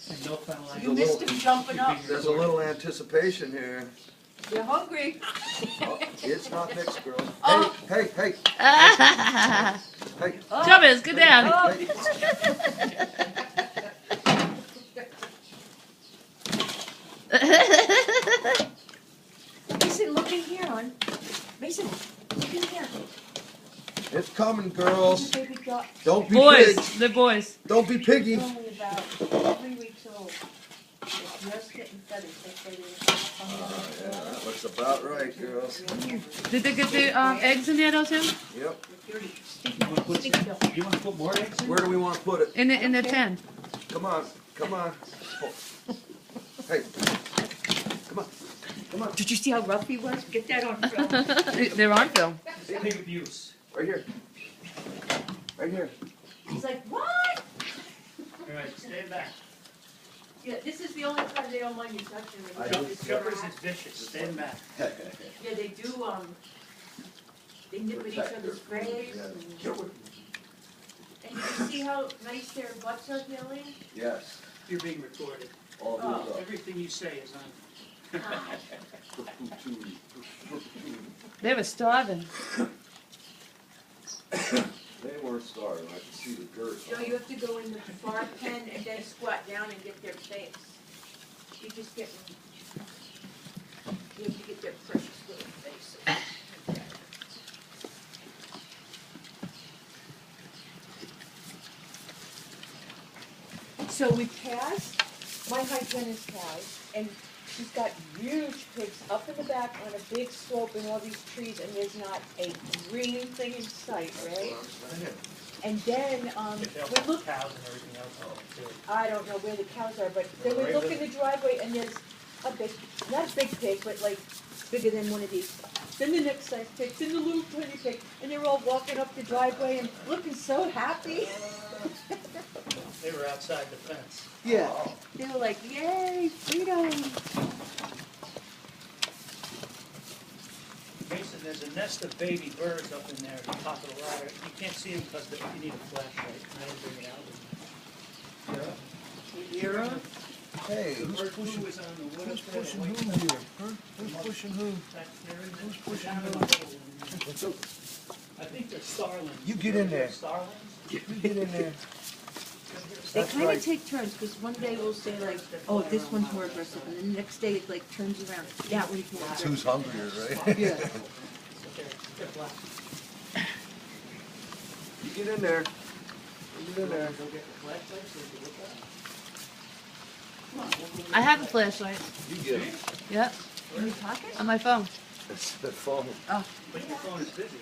And no penalty. You missed him jumping up. There's a little anticipation here. You're hungry. Oh, it's not mixed, girls. Oh. Hey, hey, hey, hey. Chubbins, get down. Oh. Mason, look in here, hon. Mason, look in here. It's coming, girls. Baby drop. Don't be Boys, pigs. they're boys. Don't be piggy. He's only about 3 weeks old. They're just getting feathers. That's why Yeah, that looks about right, girls. Did they get the eggs in there though, Tim? Yep. You want to put more eggs in? Where do we want to put it? In the tin. Come on, come on. Hey, come on, come on. Did you see how rough he was? Get that on film. They're on film. Pig abuse. Right here. Right here. He's like, what? All right, stand back. Yeah, this is the only time they don't mind you touching them. I don't- Chubbers is vicious. Stand back. Yeah, they do, they nip at each other's graves. And you see how nice their butts are feeling? Yes. You're being recorded. All Oh. these up. Everything you say is on. They were starving. They weren't starving. I could see the girth. No, you have to go in the far pen and then squat down and get their face. You just get, you have to get their precious little faces. So we passed, my hygienist has, and she's got huge pigs up in the back on a big slope and all these trees, and there's not a green thing in sight, right? And then, we look, Cows and everything else too. I don't know where the cows are, but then we look in the driveway and there's a big, not a big pig, but like bigger than one of these. Then the next size pig, then the little tiny pig, and they're all walking up the driveway and looking so happy. They were outside the fence. Yeah. They were like, yay, freedom. Mason, there's a nest of baby birds up in there at the top of the ladder. You can't see them because you need a flashlight. I didn't bring it out with me. You're on? Hey, The bird flu is on the wood up there. pushing who here? Huh? Who's pushing who? Back there, and Who's then pushing down who? in the hole. I think they're starlings. You get in there. Starlings? You get in there. They That's kind of right. take turns, because one day we'll say like, oh, this one's more aggressive, and then the next day it like turns around, that one's more aggressive. Who's hungrier, right? Yeah. They're black. You get in there. You get in there. Go get the flashlight so you can look at it. Come on, we'll go I have a flashlight. You get it. Yep, In your pocket? on my phone. It's the phone. But your phone is busy.